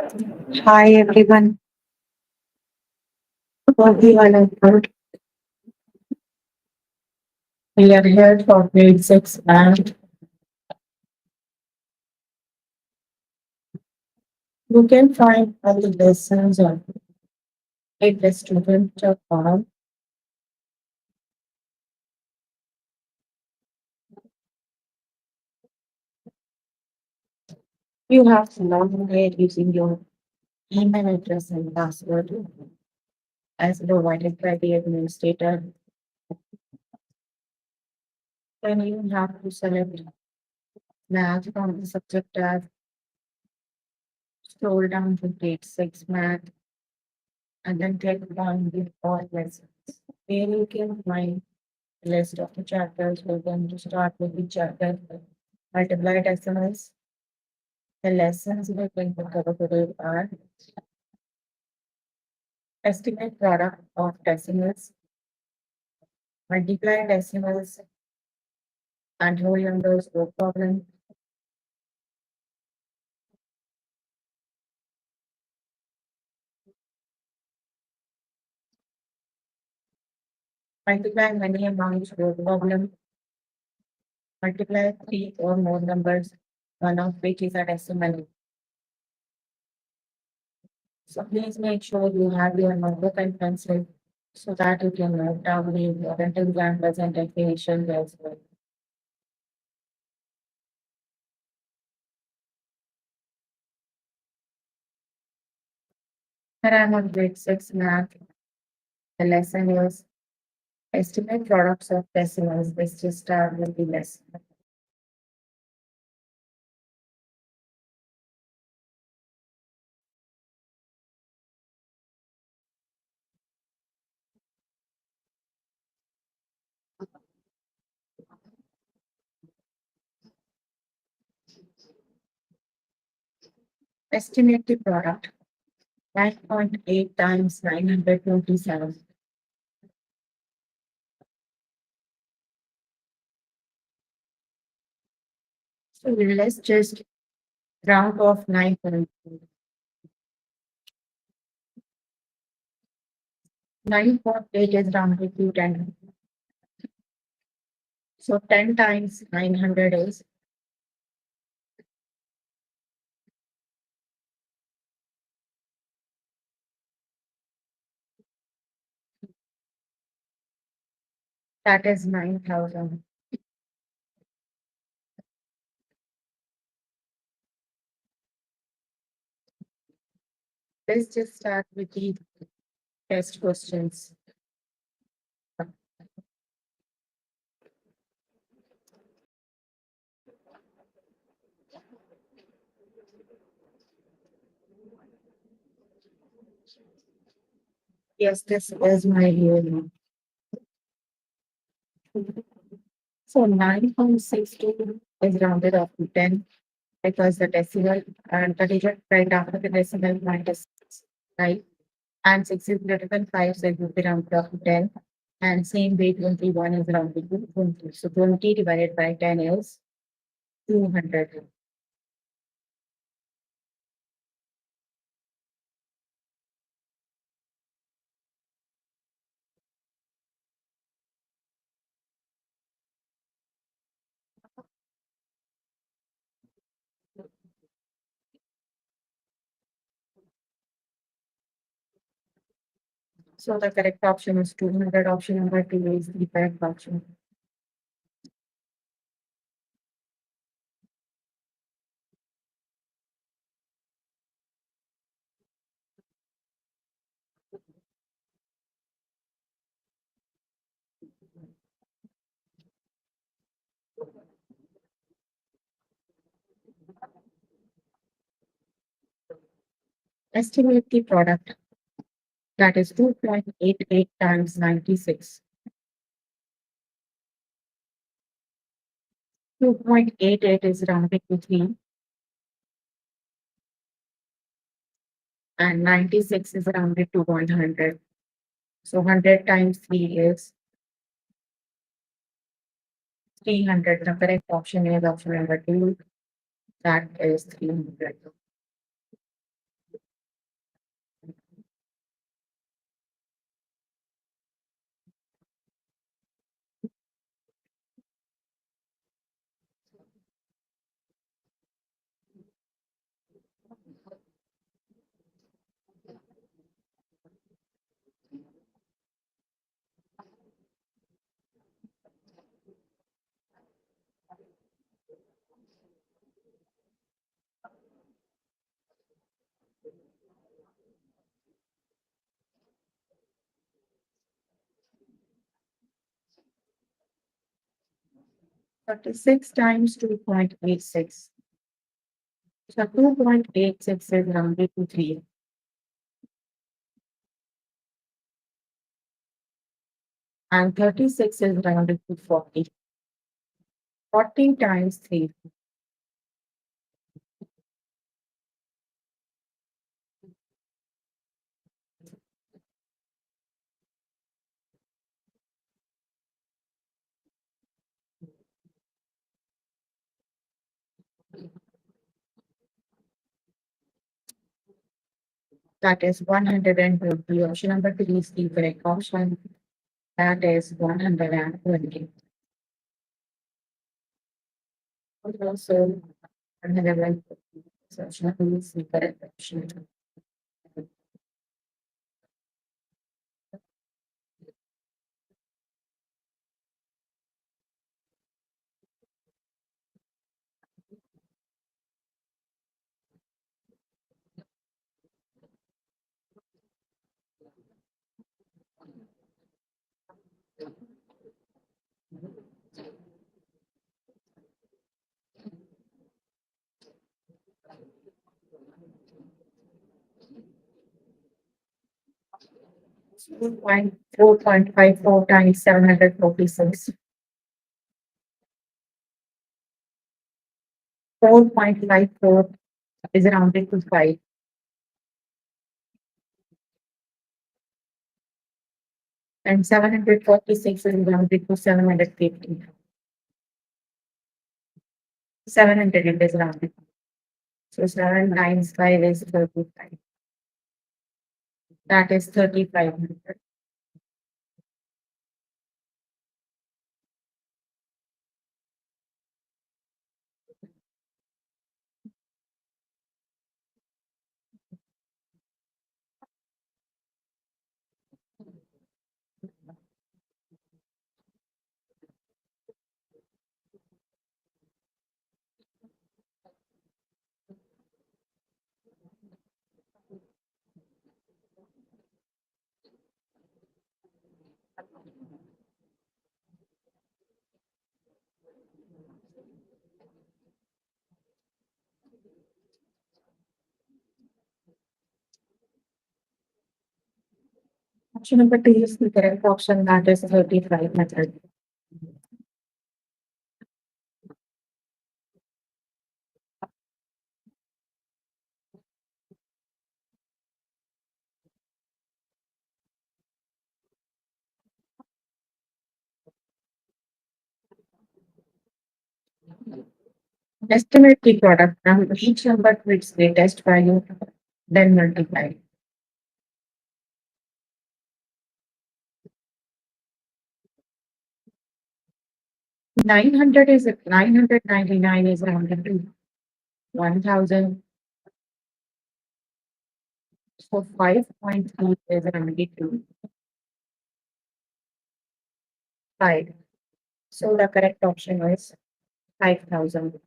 Hi everyone. Hope you all are good. We are here for grade 6 and you can find all the lessons on student.com. You have to log in using your email address and password as provided by the administrator. Then you have to select math from the subject tab, scroll down to grade 6 math, and then click on the all lessons. Here you can find list of the chapters. We're going to start with the chapter multiplied decimals. The lessons we're going to cover today are estimate product of decimals, multiply decimals, and whole numbers word problem, multiply many amounts word problem, multiply three or more numbers, one of which is a decimal. So please make sure you have your notebook and pencil so that you can note down the important examples and definitions as well. Here I am on grade 6 math. The lesson is estimate products of decimals. Let's just start with the lesson. Estimate the product 9.8 times 927. So let's just round off 9.8. 9.8 is rounded to 10. So 10 times 900 is that is 9,000. Let's just start with the test questions. Yes, this is my real. So 9.62 is rounded up to 10 because the decimal and the digit right after the decimal minus 6, right? And 6 is greater than 5, so it will be rounded up to 10. And same way 21 is rounded to 20. So 20 divided by 10 is 200. So the correct option is 200. Option number 2 is the correct option. Estimate the product that is 2.88 times 96. 2.88 is rounded to 3 and 96 is rounded to 100. So 100 times 3 is 300. The correct option is option number 2. That is 300. 36 times 2.86. So 2.86 is rounded to 3. And 36 is rounded to 40. 40 times 3. That is 120. Option number 3 is the correct option. That is 120. Also, 150. So option number 3 is the correct option. Two point 4.54 times 746. 4.54 is rounded to 5. And 746 is rounded to 750. 700 it is rounded. So 7 times 5 is 35. That is 3,500. Option number 2 is the correct option. That is 35 method. Estimate the product from each number to its greatest value, then multiply. 900 is 999 is rounded to 1000. So 5.3 is rounded to 5. So the correct option is 5,000.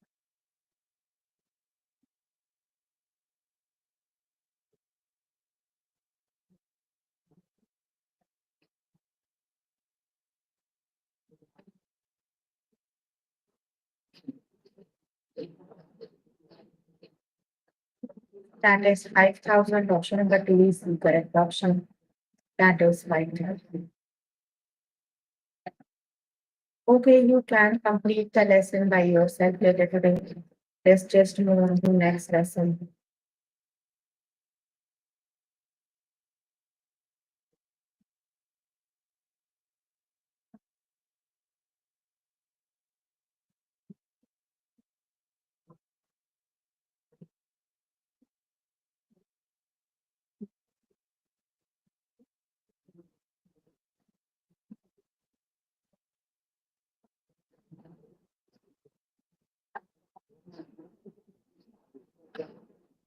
That is 5,000. Option number 2 is the correct option. That is 5,000. Okay, you can complete the lesson by yourself later today. Let's just move on to next lesson.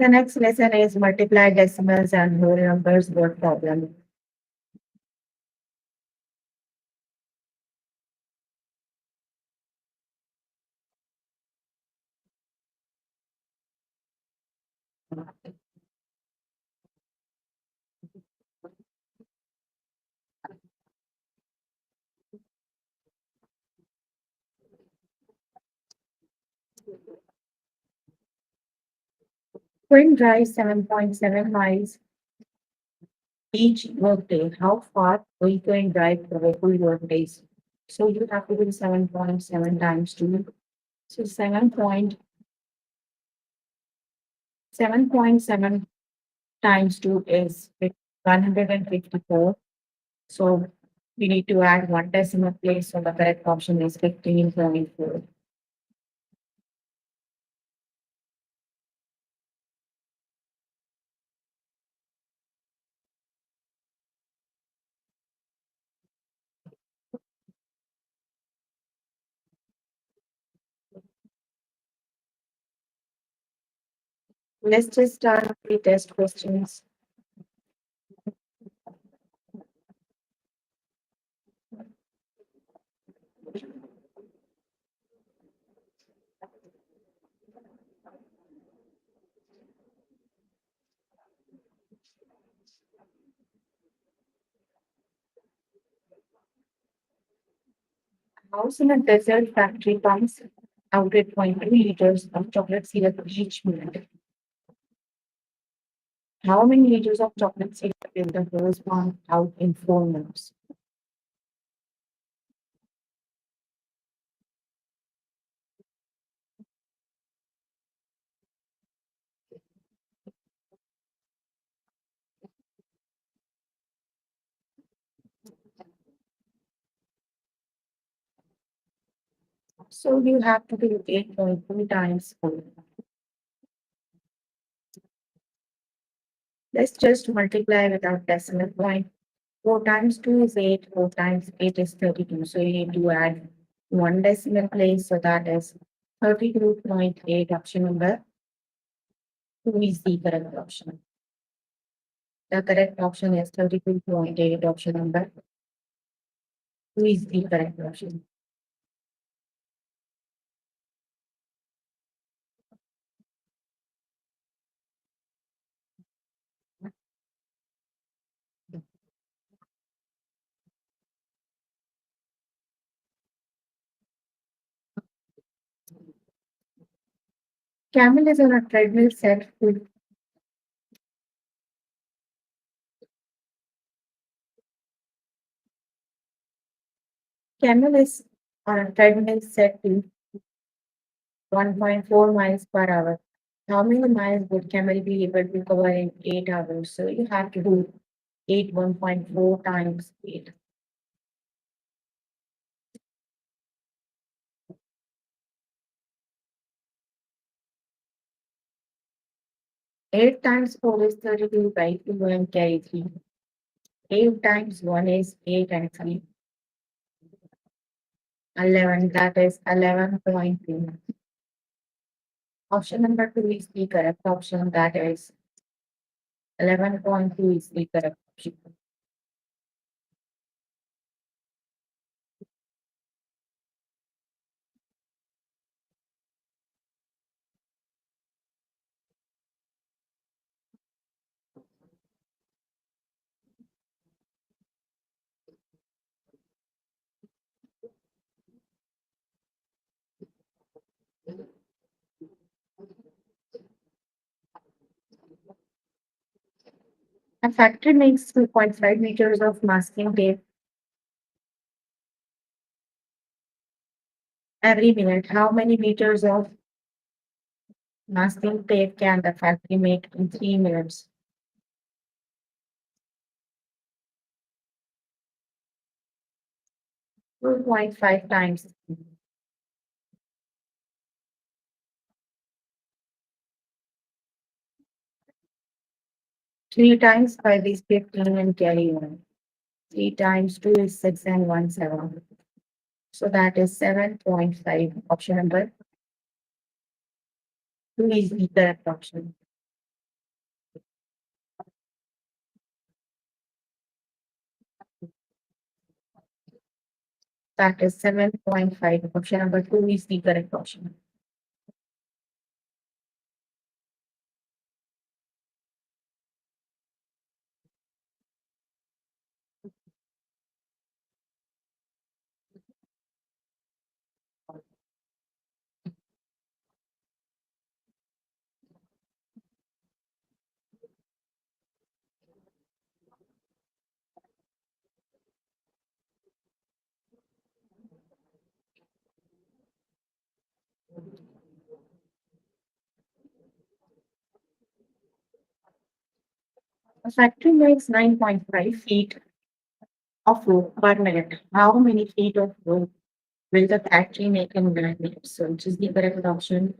The next lesson is multiply decimals and whole numbers word problem. Quinn drives 7.7 miles each workday. How far will Quinn drive for a full workdays? So you have to do 7.7 times 2. So 7.7 times 2 is 154. So we need to add one decimal place. So the correct option is 15.4. Let's just start with the test questions. House in a desert factory pumps out at 0.2 liters of chocolate syrup each minute. How many liters of chocolate syrup will the hose pump out in 4 minutes? So you have to do 8.2 times 4. Let's just multiply without decimal point. 4 times 2 is 8, 4 times 8 is 32. So you need to add one decimal place. So that is 32.8. Option number 2 is the correct option. The correct option is 32.8. Option number 2 is the correct option. Camel is on a treadmill set to Camel is on a treadmill set to 1.4 miles per hour. How many miles would camel be able to cover in 8 hours? So you have to do 8 1.4 times 8. 8 times 4 is 32 by 2 and carry 3. 8 times 1 is 8 and 3. 11, that is 11.2. Option number 2 is the correct option, that is 11.2 is the correct option. A factory makes 2.5 meters of masking tape every minute. How many meters of masking tape can the factory make in 3 minutes? 2.5 times. 3 times 5 is 15 and carry 1. 3 times 2 is 6 and 1 7. So that is 7.5. Option number 2 is the correct option. That is 7.5. Option number 2 is the correct option. A factory makes 9.5 feet of rope per minute. How many feet of rope will the factory make in 9 minutes? So, which is the correct option?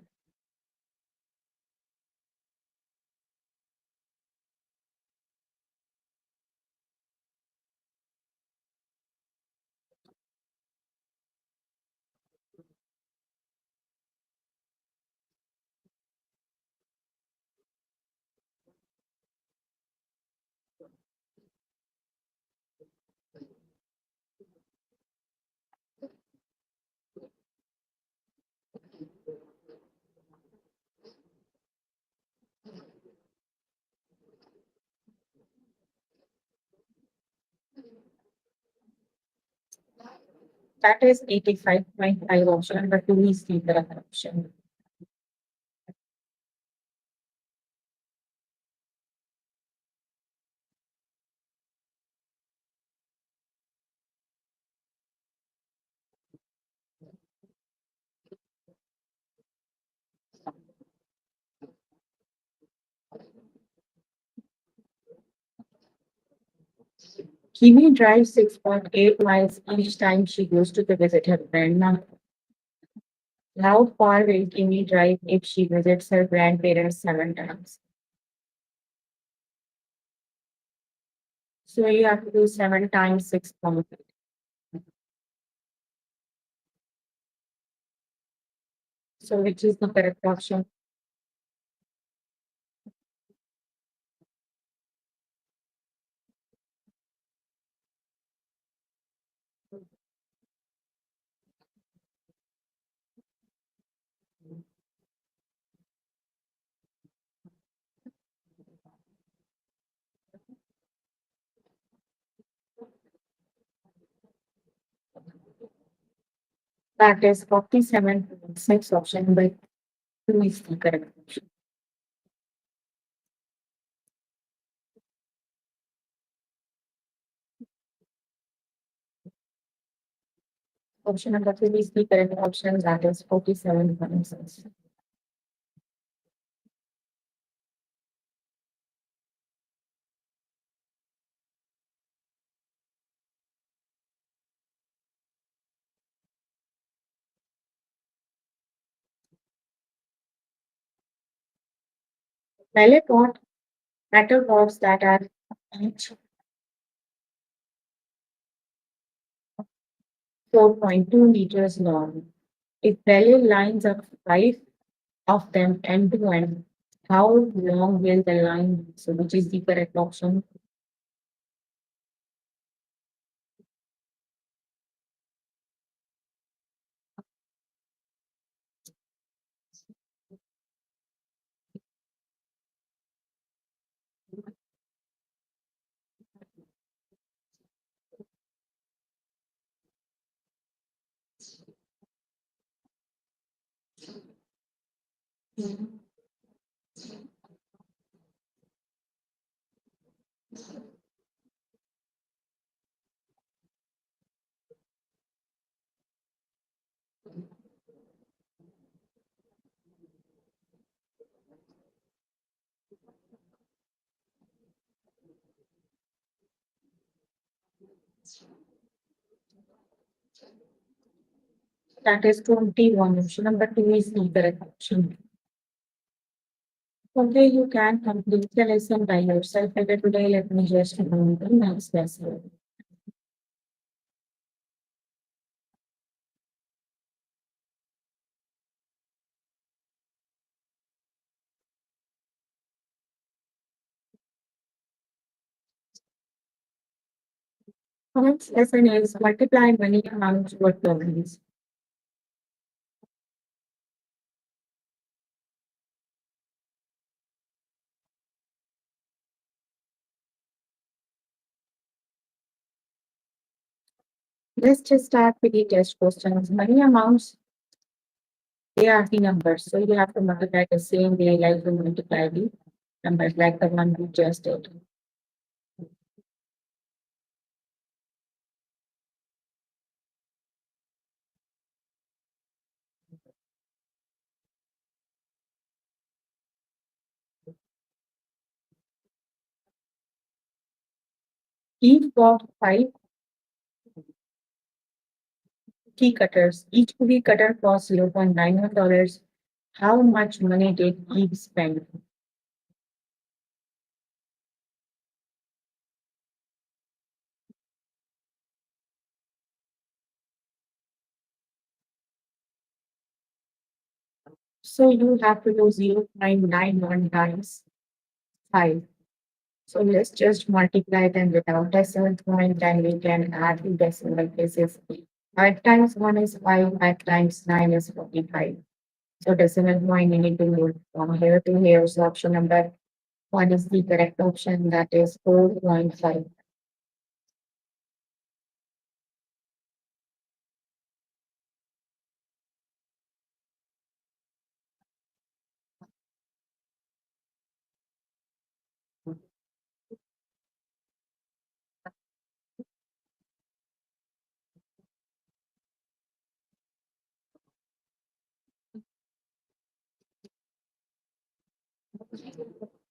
That is 85.5 option. Number two is the correct option. Kimi drives 6.8 miles each time she goes to the visit her grandma. How far will Kimi drive if she visits her grandparents 7 times? So you have to do 7 times 6.8. So which is the correct option? That is 47.6 option, but two is the correct option. Option number three is the correct option. That is 47.6. Pellet pot metal rods that are each 4.2 meters long. If Pellet lines up five of them end to end, how long will the line be? So which is the correct option? That is 21 option. Number two is the correct option. Okay, you can complete the lesson by yourself. Okay, today, let me just remove the next lesson. Next lesson is multiply many amounts with values. Let's just start with the test questions. Many amounts, they are the numbers. So you have to multiply the same way like you multiply the numbers, like the one we just did. Eve bought five key cutters. Each cookie cutter cost $0.91. How much money did Eve spend? So you have to do 0.91 times 5. So let's just multiply them without decimal point, then we can add the decimal places. 5 times 1 is 5, 5 times 9 is 45. So decimal point you need to move from here to here. So option number 1 is the correct option, that is 4.5.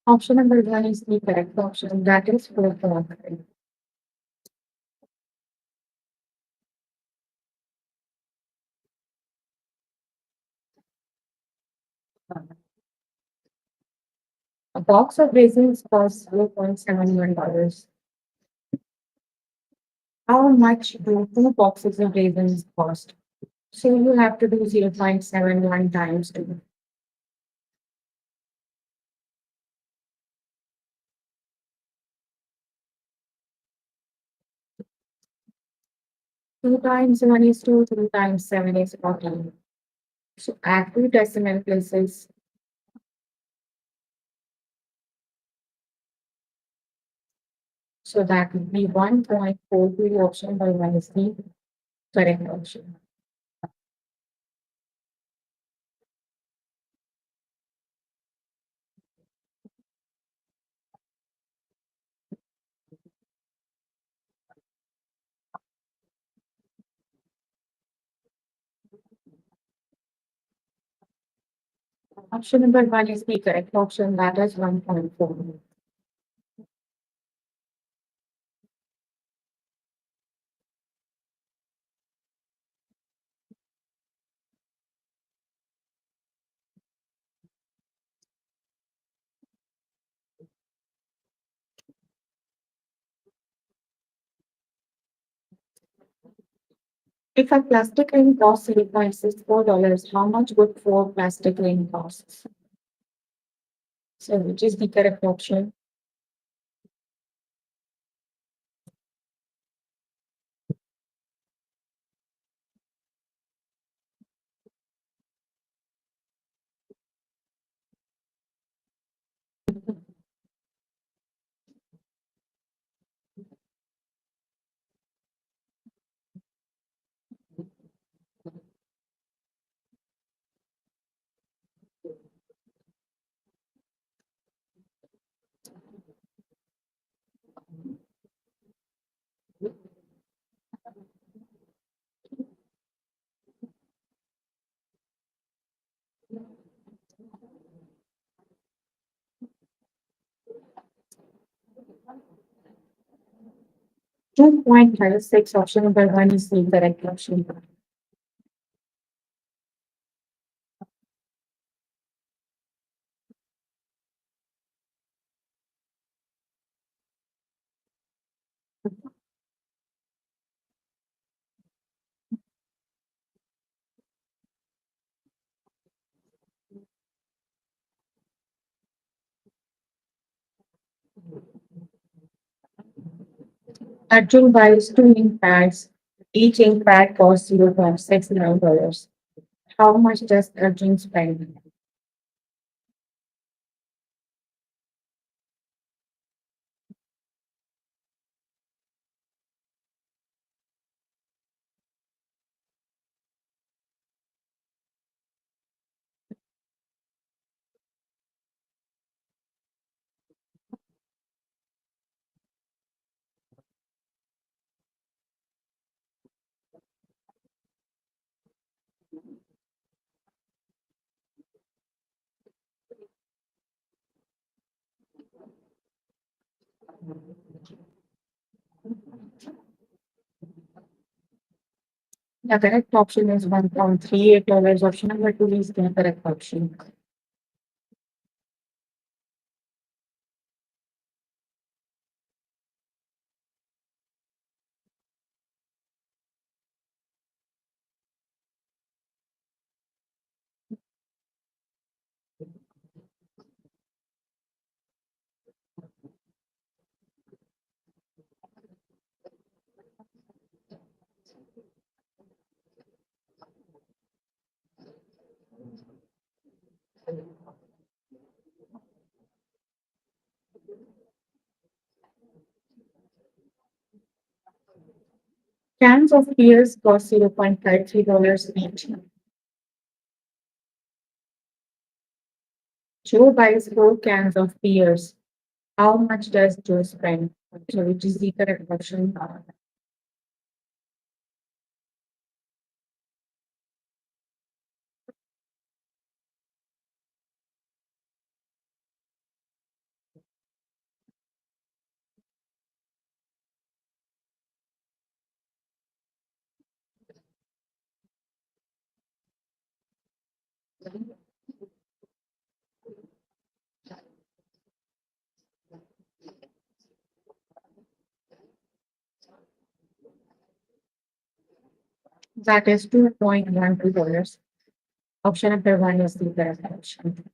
Option number 1 is the correct option, that is 4.5. A box of raisins costs $0.71. How much do 2 boxes of raisins cost? So you have to do 0.71 times 2. 2 times 1 is 2, 3 times 7 is 14. So add 2 decimal places. So that would be 1.42. Option by 1 is the correct option. Option number 1 is the correct option, that is 1.4. If a plastic ring costs $0.64, how much would 4 plastic ring cost? So which is the correct option? Two point five six. Option number 1 is the correct option. Arjun buys 2 ink pads. Each ink pad costs $0.69. How much does Arjun spend? The correct option is $1.38. Option number two is the correct option. Cans of beers cost $0.53 each. Joe buys four cans of beers. How much does Joe spend? So which is the correct option? That is $2.12. Option number one is the correct option.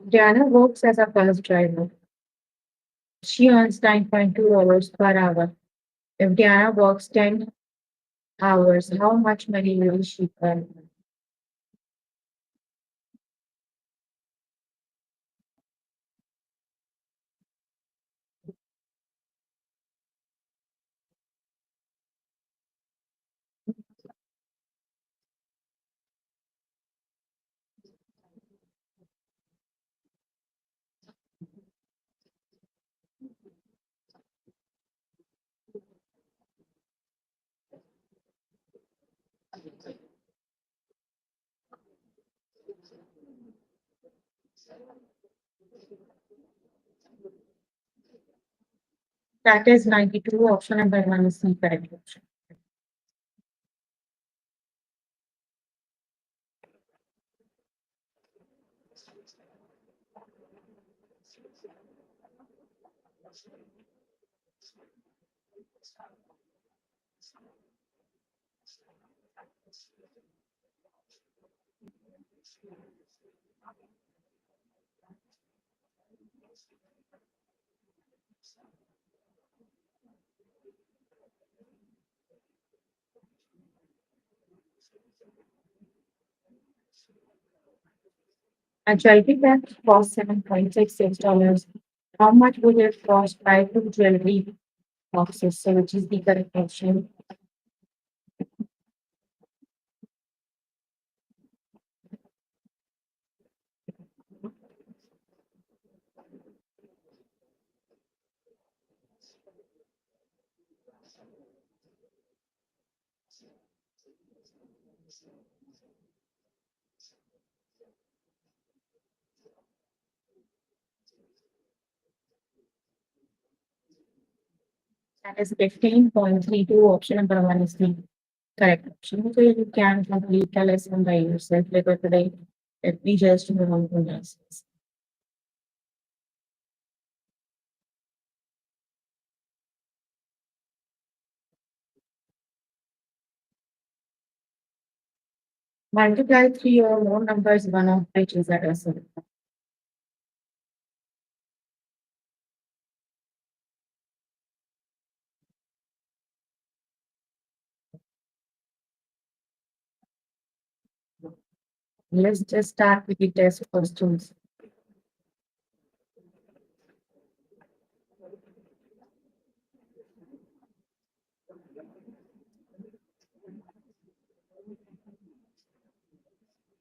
Diana works as a bus driver. She earns $9.2 per hour. If Diana works 10 hours, how much money will she earn? That is 92. Option number one is the correct option. A jewelry bag costs $7.66. How much would it cost by two jewelry boxes? So which is the correct option? That is 15.32. Option number one is the correct option. So you can complete the lesson by yourself later today. Let me just move on to next. Multiply three or more numbers, one of which is a decimal. Let's just start with the test questions.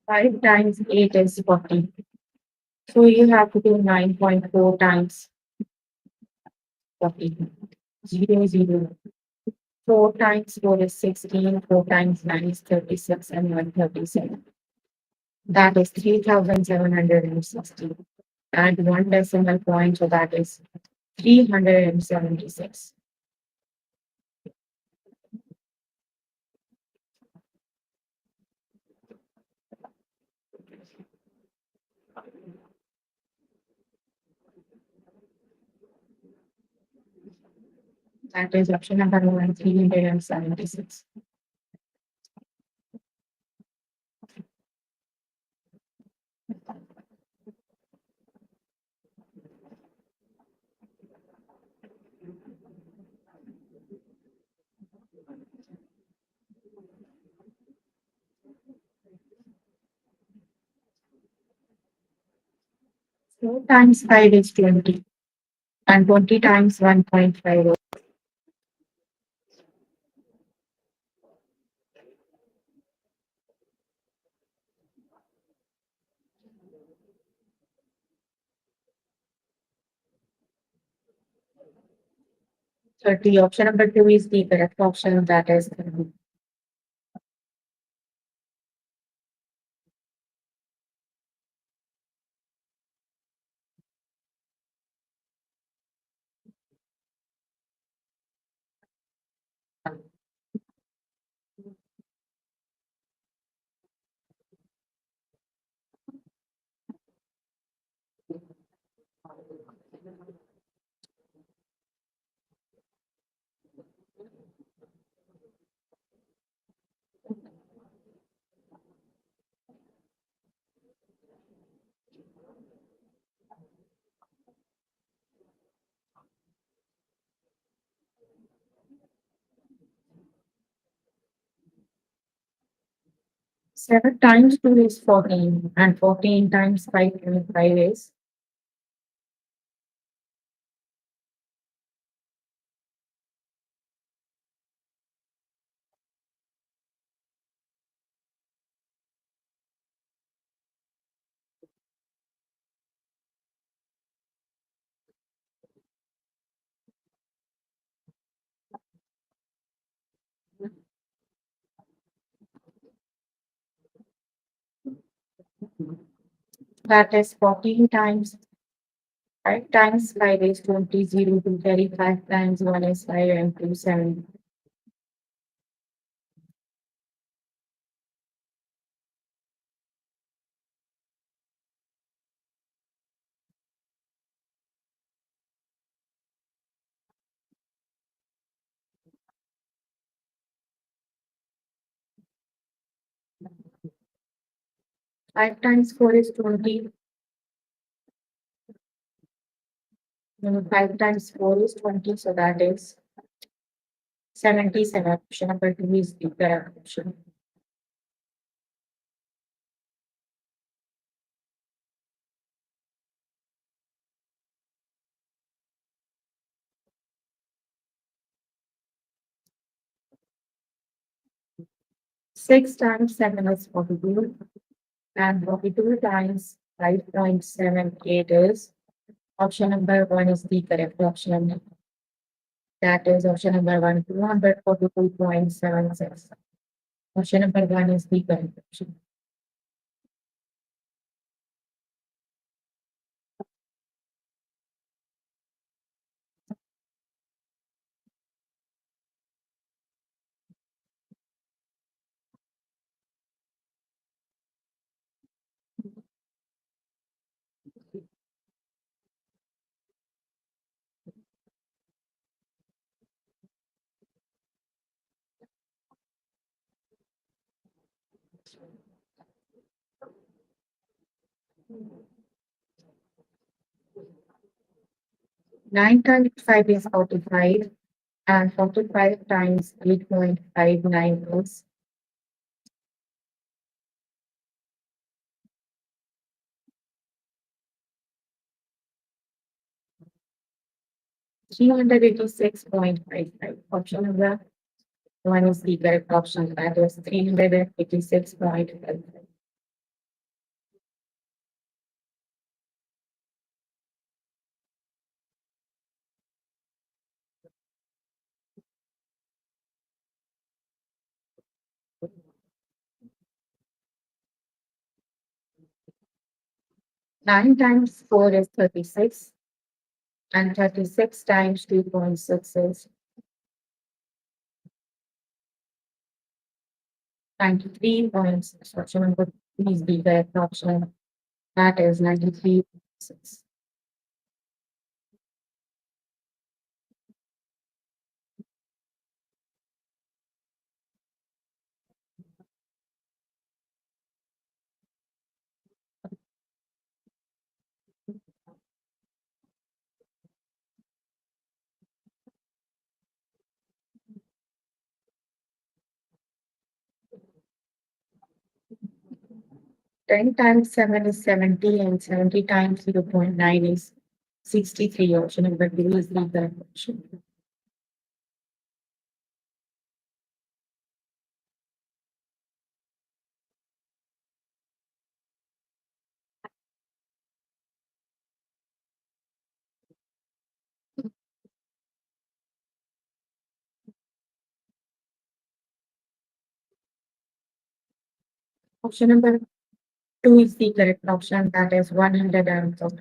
5 times 8 is 40. So you have to do 9.4 times 40. 0, 4 times 4 is 16, 4 times 9 is 36, and 137. That is 3,760. Add one decimal point, so that is 376. That is option number one, 376. Four times 5 is 20, and 20 times 1.5 is 30. Option number two is the correct option, that is 7 times 2 is 14, and 14 times 5.5 is 14 times 5 times 5 is 20, 0 to 35 times 1 is 5 and 2 7. 5 times 4 is 20, 5 times 4 is 20, so that is 77. Option number two is the correct option. 6 times 7 is 42, and 42 times 5.78 is option number one is the correct option. That is option number one, 242.76. Option number one is the correct option. Nine times five is 45, and 45 times 8.59 is 386.55. Option number One is the correct option, that is 386.5. 9 times 4 is 36, and 36 times 2.6 is 93.6. Option number three is the correct option. That is 93.6. 10 times 7 is 70, and 70 times 0.9 is 63. Option number B is the correct option. Option number 2 is the correct option. That is 112.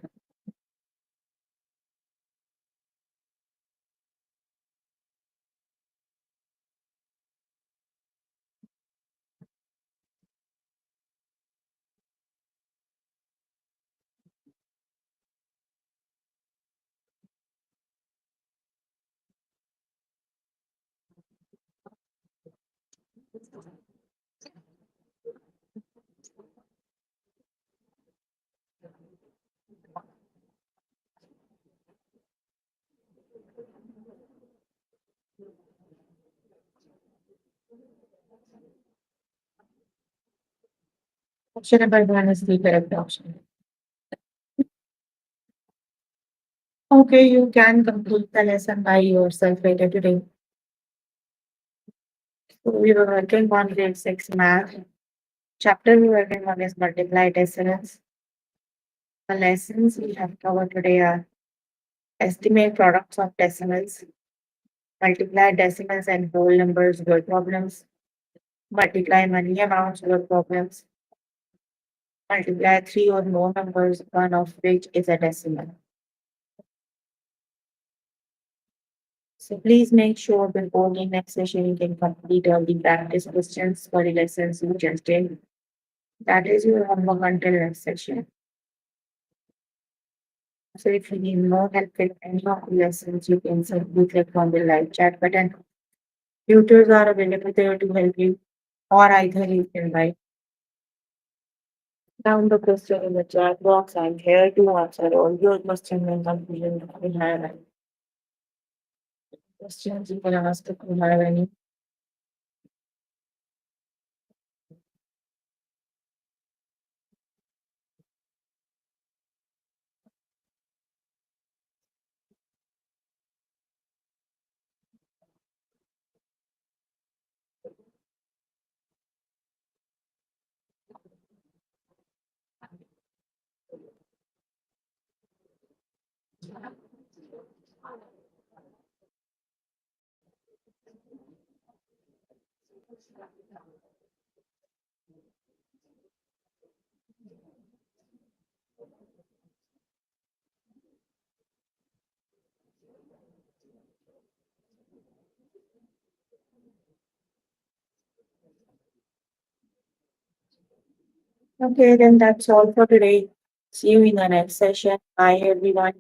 Option number 1 is the correct option. Okay, you can complete the lesson by yourself later today. So we were working on grade 6 math. Chapter we were working on is multiply decimals. The lessons we have covered today are estimate products of decimals, multiply decimals and whole numbers word problems, multiply money amounts word problems, multiply three or more numbers, one of which is a decimal. So please make sure before the next session you can complete all the practice questions for the lessons you just did. That is your homework until next session. So if you need more help with any of the lessons, you can simply click on the live chat button. Tutors are available there to help you, or either you can write down the question in the chat box. I'm here to answer all your questions and confusion if you have any questions. You can ask if you have any. Okay, then that's all for today. See you in the next session. Bye, everyone.